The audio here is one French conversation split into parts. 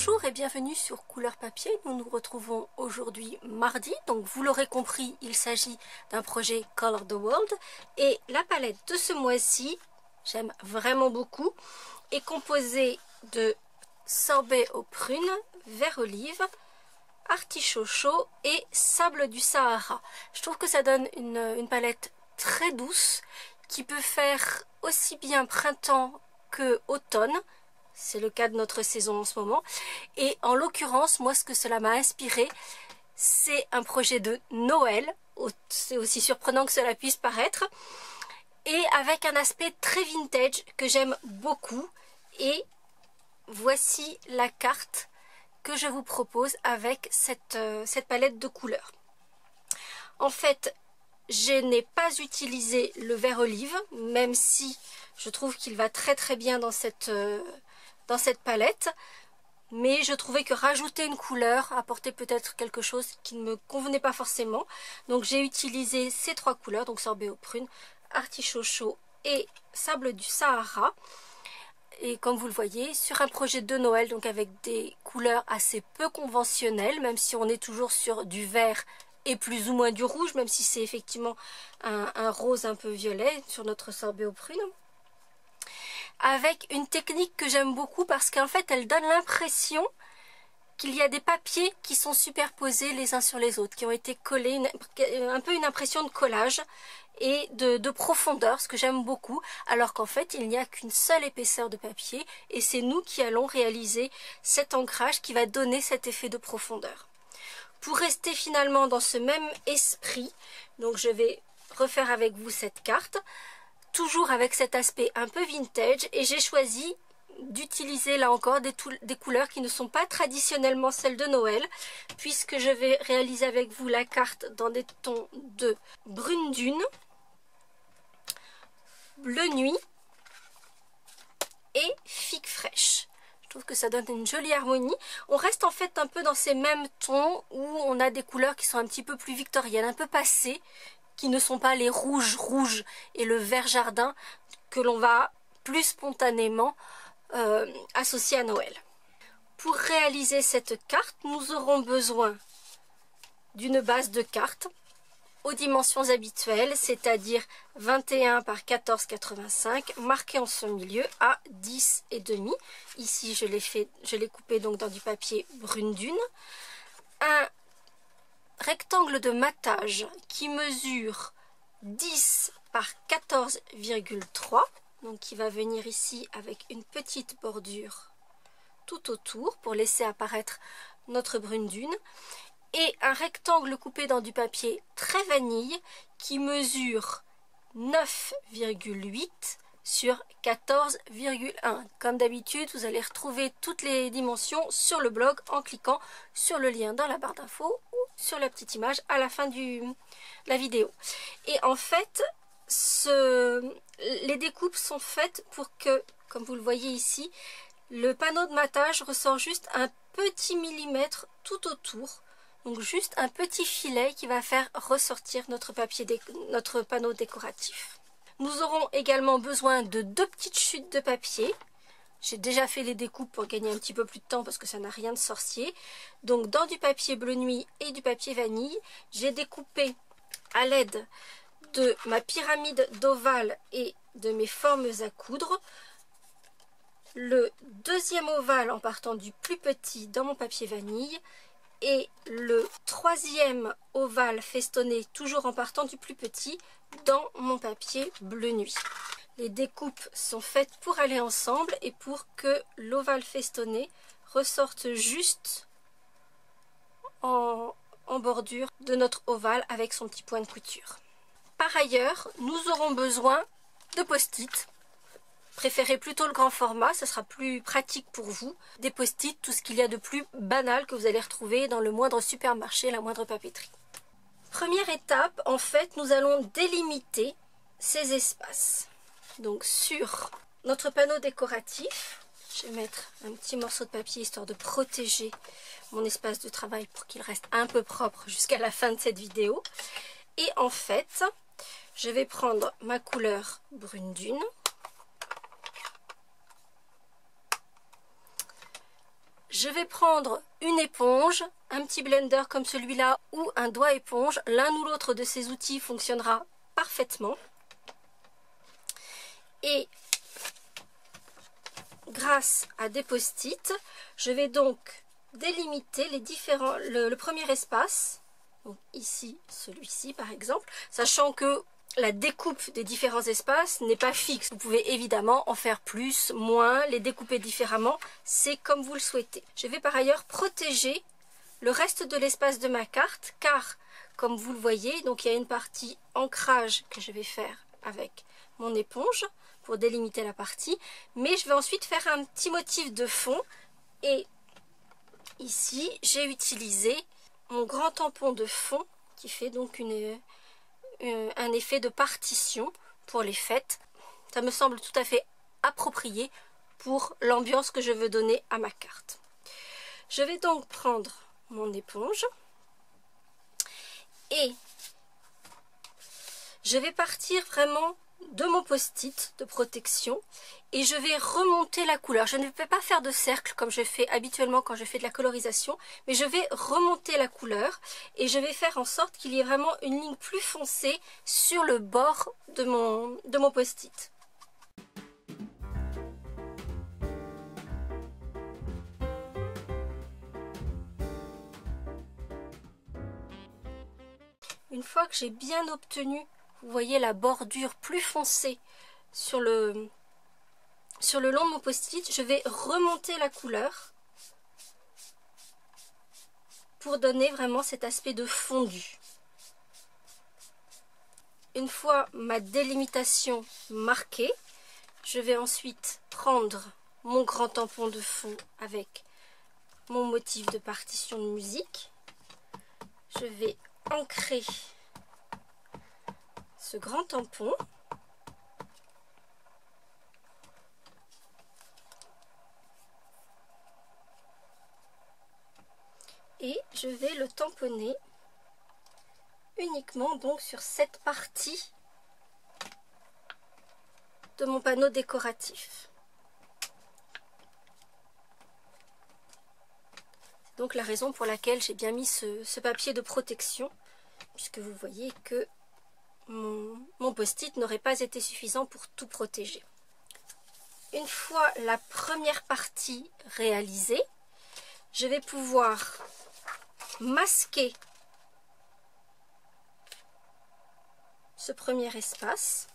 Bonjour et bienvenue sur Couleur Papier. Nous nous retrouvons aujourd'hui mardi. Donc vous l'aurez compris, il s'agit d'un projet Color the World. Et la palette de ce mois-ci, j'aime vraiment beaucoup, est composée de sorbet aux prunes, vert olive, artichaut chaud et sable du Sahara. Je trouve que ça donne une palette très douce qui peut faire aussi bien printemps que automne. C'est le cas de notre saison en ce moment. Et en l'occurrence, moi, ce que cela m'a inspiré, c'est un projet de Noël. C'est aussi surprenant que cela puisse paraître. Et avec un aspect très vintage que j'aime beaucoup. Et voici la carte que je vous propose avec cette palette de couleurs. En fait, je n'ai pas utilisé le vert olive, même si je trouve qu'il va très très bien dans cette palette, mais je trouvais que rajouter une couleur apportait peut-être quelque chose qui ne me convenait pas forcément. Donc j'ai utilisé ces trois couleurs, donc sorbet aux prunes, artichaut chaud et sable du Sahara. Et comme vous le voyez, sur un projet de Noël, donc avec des couleurs assez peu conventionnelles, même si on est toujours sur du vert et plus ou moins du rouge, même si c'est effectivement un rose un peu violet sur notre sorbet aux prunes. Avec une technique que j'aime beaucoup parce qu'en fait elle donne l'impression qu'il y a des papiers qui sont superposés les uns sur les autres, qui ont été collés, un peu une impression de collage et de profondeur, ce que j'aime beaucoup, alors qu'en fait il n'y a qu'une seule épaisseur de papier et c'est nous qui allons réaliser cet ancrage qui va donner cet effet de profondeur. Pour rester finalement dans ce même esprit, donc je vais refaire avec vous cette carte, toujours avec cet aspect un peu vintage, et j'ai choisi d'utiliser là encore des couleurs qui ne sont pas traditionnellement celles de Noël, puisque je vais réaliser avec vous la carte dans des tons de brune dune, bleu nuit et figue fraîche. Je trouve que ça donne une jolie harmonie. On reste en fait un peu dans ces mêmes tons où on a des couleurs qui sont un petit peu plus victoriennes, un peu passées, qui ne sont pas les rouges et le vert jardin que l'on va plus spontanément associer à Noël. Pour réaliser cette carte, nous aurons besoin d'une base de carte aux dimensions habituelles, c'est-à-dire 21 par 14,85, marquée en son milieu à 10,5. Ici, je l'ai coupé donc dans du papier brune dune. Un rectangle de matage qui mesure 10 par 14,3, donc qui va venir ici avec une petite bordure tout autour pour laisser apparaître notre brune dune, et un rectangle coupé dans du papier très vanille qui mesure 9,8 sur 14,1. Comme d'habitude, vous allez retrouver toutes les dimensions sur le blog en cliquant sur le lien dans la barre d'infos ou sur la petite image à la fin de la vidéo. Et en fait, les découpes sont faites pour que, comme vous le voyez ici, le panneau de matage ressort juste un petit millimètre tout autour. Donc juste un petit filet qui va faire ressortir notre panneau décoratif. Nous aurons également besoin de deux petites chutes de papier. J'ai déjà fait les découpes pour gagner un petit peu plus de temps parce que ça n'a rien de sorcier. Donc dans du papier bleu nuit et du papier vanille, j'ai découpé à l'aide de ma pyramide d'ovales et de mes formes à coudre le deuxième ovale en partant du plus petit dans mon papier vanille et le troisième ovale festonné toujours en partant du plus petit dans mon papier bleu nuit. Les découpes sont faites pour aller ensemble et pour que l'ovale festonné ressorte juste en bordure de notre ovale avec son petit point de couture. Par ailleurs, nous aurons besoin de post-it. Préférez plutôt le grand format, ce sera plus pratique pour vous. Des post-it, tout ce qu'il y a de plus banal que vous allez retrouver dans le moindre supermarché, la moindre papeterie. Première étape, en fait, nous allons délimiter ces espaces. Donc sur notre panneau décoratif, je vais mettre un petit morceau de papier histoire de protéger mon espace de travail pour qu'il reste un peu propre jusqu'à la fin de cette vidéo. Et en fait, je vais prendre ma couleur brune dune. Je vais prendre une éponge, un petit blender comme celui-là ou un doigt éponge. L'un ou l'autre de ces outils fonctionnera parfaitement. Et grâce à des post-it, je vais donc délimiter les différents, le premier espace. Donc ici, celui-ci par exemple, sachant que la découpe des différents espaces n'est pas fixe. Vous pouvez évidemment en faire plus, moins, les découper différemment, c'est comme vous le souhaitez. Je vais par ailleurs protéger le reste de l'espace de ma carte, car comme vous le voyez, donc il y a une partie ancrage que je vais faire avec mon éponge pour délimiter la partie, mais je vais ensuite faire un petit motif de fond, et ici j'ai utilisé mon grand tampon de fond qui fait donc un effet de partition pour les fêtes. Ça me semble tout à fait approprié pour l'ambiance que je veux donner à ma carte. Je vais donc prendre mon éponge et je vais partir vraiment de mon post-it de protection et je vais remonter la couleur. Je ne vais pas faire de cercle comme je fais habituellement quand je fais de la colorisation, mais je vais remonter la couleur et je vais faire en sorte qu'il y ait vraiment une ligne plus foncée sur le bord de mon post-it. Une fois que j'ai bien obtenu, vous voyez la bordure plus foncée sur le long de mon post-it, je vais remonter la couleur pour donner vraiment cet aspect de fondu. Une fois ma délimitation marquée, je vais ensuite prendre mon grand tampon de fond avec mon motif de partition de musique. Je vais ancrer ce grand tampon et je vais le tamponner uniquement donc sur cette partie de mon panneau décoratif. C'est donc la raison pour laquelle j'ai bien mis ce papier de protection, puisque vous voyez que mon post-it n'aurait pas été suffisant pour tout protéger. Une fois la première partie réalisée, je vais pouvoir masquer ce premier espace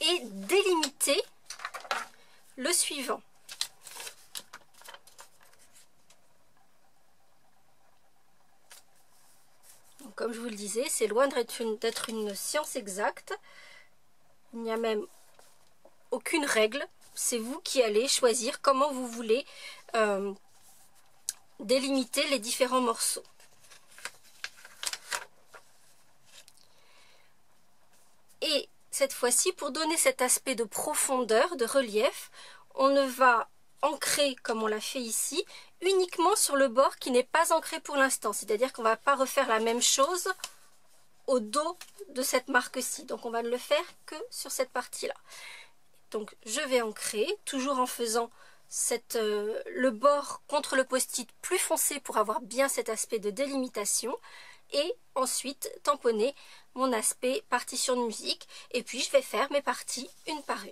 et délimiter le suivant. Donc, comme je vous le disais, c'est loin d'être une science exacte. Il n'y a même aucune règle. C'est vous qui allez choisir comment vous voulez délimiter les différents morceaux. Et cette fois-ci, pour donner cet aspect de profondeur, de relief, on ne va ancrer, comme on l'a fait ici, uniquement sur le bord qui n'est pas ancré pour l'instant. C'est-à-dire qu'on ne va pas refaire la même chose au dos de cette marque-ci. Donc on va ne le faire que sur cette partie-là. Donc je vais ancrer, toujours en faisant le bord contre le post-it plus foncé pour avoir bien cet aspect de délimitation. Et ensuite tamponner mon aspect partition de musique. Et puis je vais faire mes parties une par une.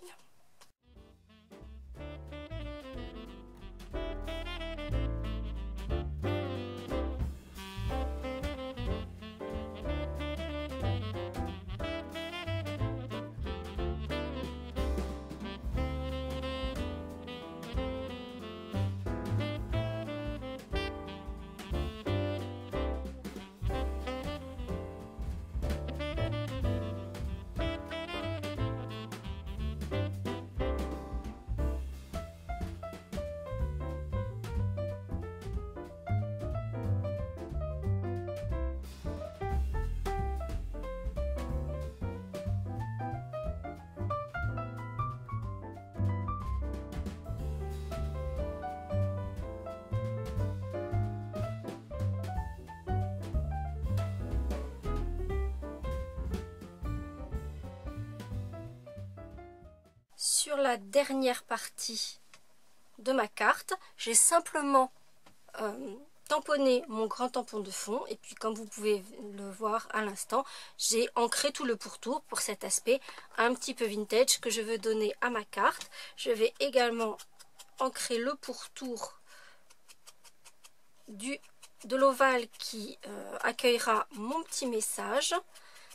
Sur la dernière partie de ma carte, j'ai simplement tamponné mon grand tampon de fond et puis comme vous pouvez le voir à l'instant, j'ai ancré tout le pourtour pour cet aspect un petit peu vintage que je veux donner à ma carte. Je vais également ancrer le pourtour de l'ovale qui accueillera mon petit message,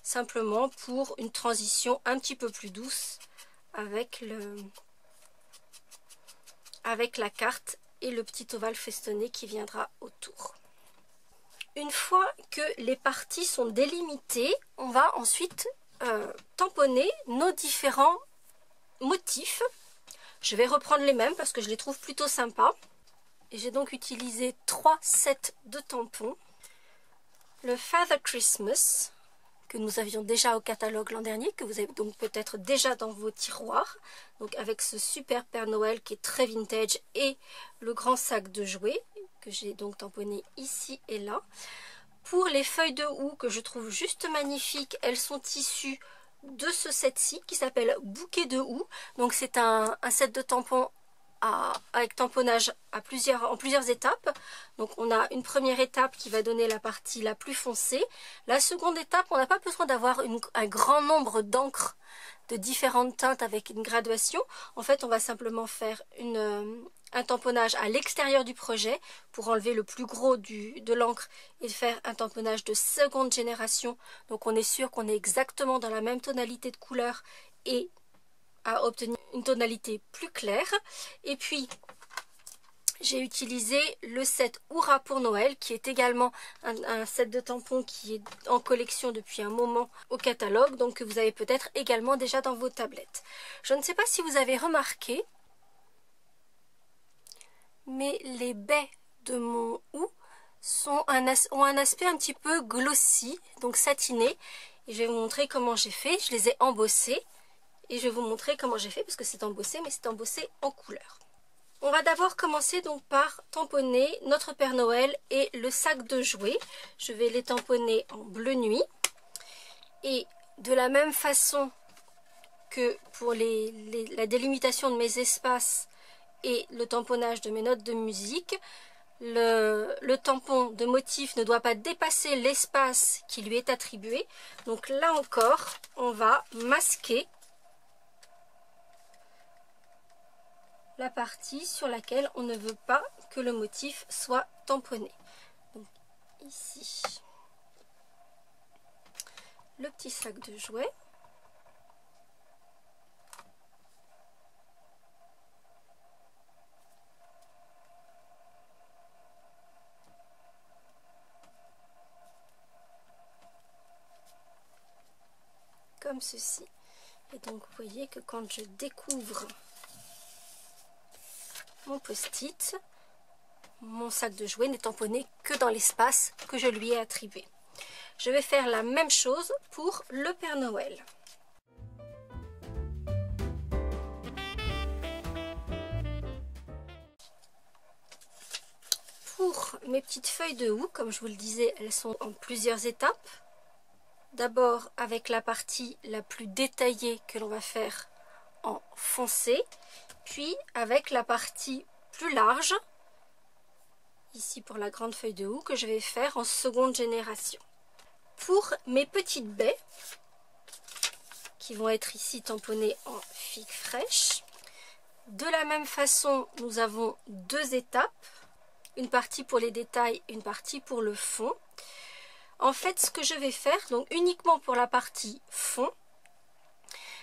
simplement pour une transition un petit peu plus douce avec la carte et le petit ovale festonné qui viendra autour. Une fois que les parties sont délimitées, on va ensuite tamponner nos différents motifs. Je vais reprendre les mêmes parce que je les trouve plutôt sympas. Et j'ai donc utilisé 3 sets de tampons. Le Father Christmas, que nous avions déjà au catalogue l'an dernier, que vous avez donc peut-être déjà dans vos tiroirs. Donc avec ce super Père Noël qui est très vintage et le grand sac de jouets, que j'ai donc tamponné ici et là. Pour les feuilles de houx que je trouve juste magnifiques, elles sont issues de ce set-ci qui s'appelle Bouquet de houx. Donc c'est un set de tampons avec tamponnage en plusieurs étapes. Donc on a une première étape qui va donner la partie la plus foncée. La seconde étape, on n'a pas besoin d'avoir un grand nombre d'encres de différentes teintes avec une graduation. En fait, on va simplement faire un tamponnage à l'extérieur du projet pour enlever le plus gros de l'encre et faire un tamponnage de seconde génération. Donc on est sûr qu'on est exactement dans la même tonalité de couleur et à obtenir une tonalité plus claire. Et puis j'ai utilisé le set Hurrah pour Noël qui est également un set de tampons qui est en collection depuis un moment au catalogue, donc que vous avez peut-être également déjà dans vos tablettes. Je ne sais pas si vous avez remarqué, mais les baies de mon houx ont un aspect un petit peu glossy, donc satiné. Et je vais vous montrer comment j'ai fait. Je les ai embossés. Et je vais vous montrer comment j'ai fait parce que c'est embossé, mais c'est embossé en couleur. On va d'abord commencer donc par tamponner notre Père Noël et le sac de jouets. Je vais les tamponner en bleu nuit. Et de la même façon que pour la délimitation de mes espaces et le tamponnage de mes notes de musique, le tampon de motif ne doit pas dépasser l'espace qui lui est attribué. Donc là encore, on va masquer la partie sur laquelle on ne veut pas que le motif soit tamponné. Donc ici, le petit sac de jouets. Comme ceci. Et donc vous voyez que quand je découvre mon post-it, mon sac de jouets n'est tamponné que dans l'espace que je lui ai attribué. Je vais faire la même chose pour le Père Noël. Pour mes petites feuilles de houx, comme je vous le disais, elles sont en plusieurs étapes. D'abord avec la partie la plus détaillée que l'on va faire en foncé, puis avec la partie plus large, ici pour la grande feuille de houx, que je vais faire en seconde génération. Pour mes petites baies, qui vont être ici tamponnées en figue fraîche, de la même façon, nous avons deux étapes, une partie pour les détails, une partie pour le fond. En fait, ce que je vais faire, donc uniquement pour la partie fond,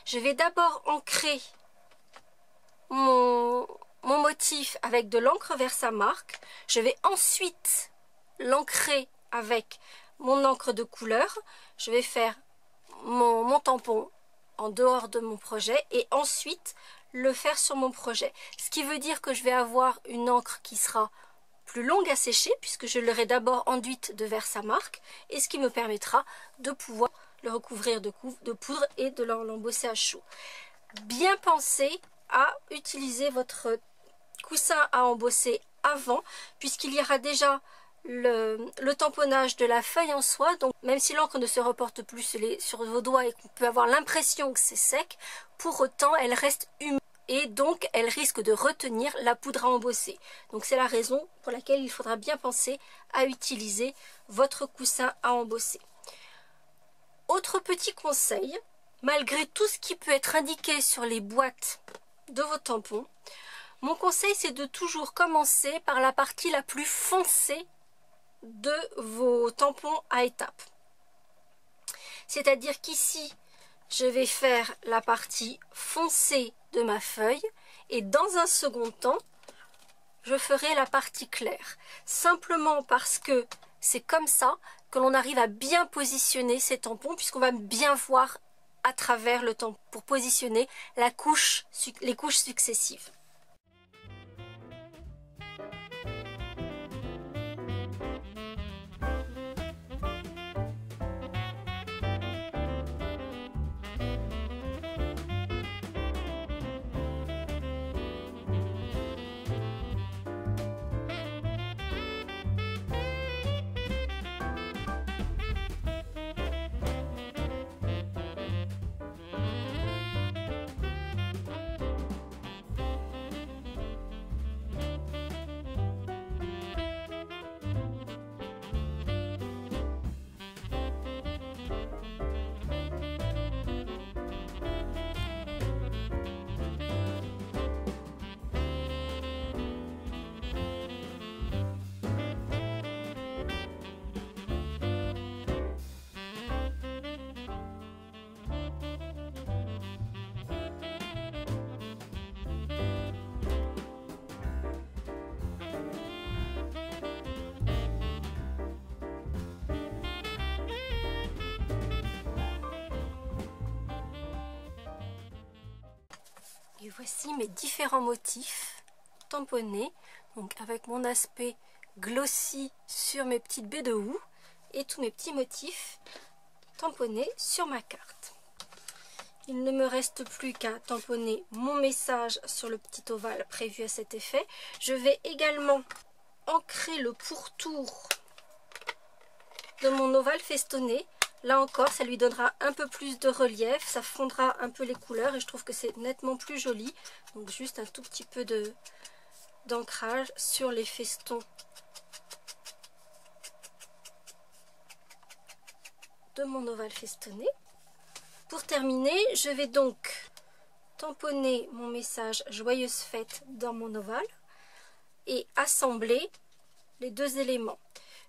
je vais d'abord ancrer mon motif avec de l'encre Versamark. Je vais ensuite l'ancrer avec mon encre de couleur. Je vais faire mon tampon en dehors de mon projet et ensuite le faire sur mon projet. Ce qui veut dire que je vais avoir une encre qui sera plus longue à sécher puisque je l'aurai d'abord enduite de Versamark et ce qui me permettra de pouvoir le recouvrir de poudre et de l'embosser à chaud. Bien penser à utiliser votre coussin à embosser avant puisqu'il y aura déjà le tamponnage de la feuille en soi, donc même si l'encre ne se reporte plus sur vos doigts et qu'on peut avoir l'impression que c'est sec, pour autant elle reste humide et donc elle risque de retenir la poudre à embosser. Donc c'est la raison pour laquelle il faudra bien penser à utiliser votre coussin à embosser. Autre petit conseil, malgré tout ce qui peut être indiqué sur les boîtes de vos tampons, mon conseil c'est de toujours commencer par la partie la plus foncée de vos tampons à étapes. C'est-à-dire qu'ici, je vais faire la partie foncée de ma feuille et dans un second temps, je ferai la partie claire. Simplement parce que c'est comme ça que l'on arrive à bien positionner ces tampons puisqu'on va bien voir à travers le tampon pour positionner les couches successives. Et voici mes différents motifs tamponnés, donc avec mon aspect glossy sur mes petites baies de houx et tous mes petits motifs tamponnés sur ma carte. Il ne me reste plus qu'à tamponner mon message sur le petit ovale prévu à cet effet. Je vais également ancrer le pourtour de mon ovale festonné. Là encore, ça lui donnera un peu plus de relief, ça fondra un peu les couleurs et je trouve que c'est nettement plus joli. Donc juste un tout petit peu d'ancrage sur les festons de mon ovale festonné. Pour terminer, je vais donc tamponner mon message Joyeuse fête dans mon ovale et assembler les deux éléments.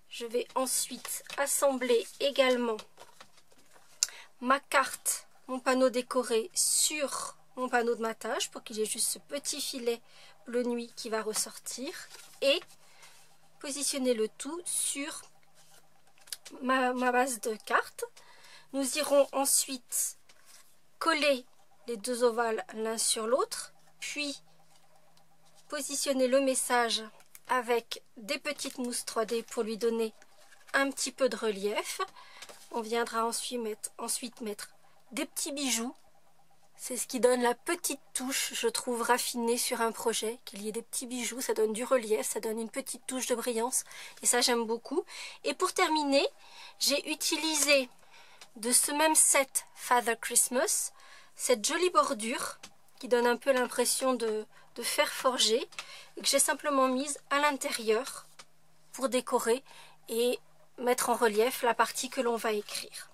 Je vais ensuite assembler également ma carte, mon panneau décoré sur mon panneau de matage pour qu'il y ait juste ce petit filet bleu nuit qui va ressortir et positionner le tout sur ma base de carte. Nous irons ensuite coller les deux ovales l'un sur l'autre, puis positionner le message avec des petites mousses 3D pour lui donner un petit peu de relief. On viendra ensuite mettre des petits bijoux. C'est ce qui donne la petite touche, je trouve, raffinée sur un projet. Qu'il y ait des petits bijoux, ça donne du relief, ça donne une petite touche de brillance. Et ça, j'aime beaucoup. Et pour terminer, j'ai utilisé de ce même set Father Christmas, cette jolie bordure qui donne un peu l'impression de fer forgé et que j'ai simplement mise à l'intérieur pour décorer et mettre en relief la partie que l'on va écrire.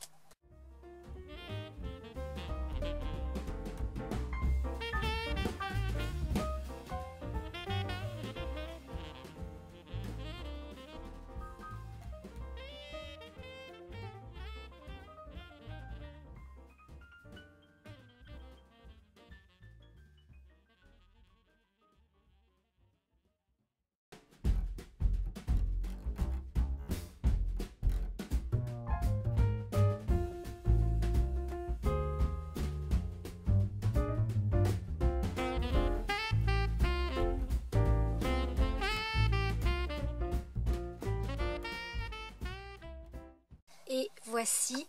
Et voici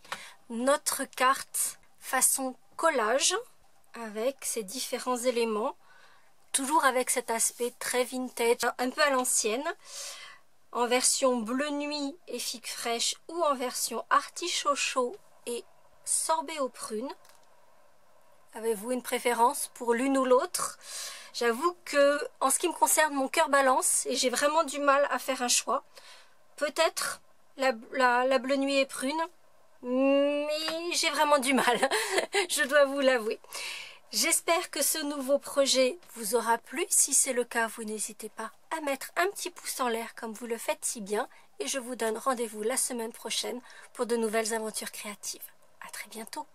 notre carte façon collage avec ces différents éléments, toujours avec cet aspect très vintage, un peu à l'ancienne, en version bleu nuit et figue fraîche ou en version artichaut chaud et sorbet aux prunes. Avez-vous une préférence pour l'une ou l'autre? J'avoue que, en ce qui me concerne, mon cœur balance et j'ai vraiment du mal à faire un choix. Peut-être la bleue nuit et prune, mais j'ai vraiment du mal, je dois vous l'avouer. J'espère que ce nouveau projet vous aura plu. Si c'est le cas, vous n'hésitez pas à mettre un petit pouce en l'air comme vous le faites si bien. Et je vous donne rendez-vous la semaine prochaine pour de nouvelles aventures créatives. À très bientôt.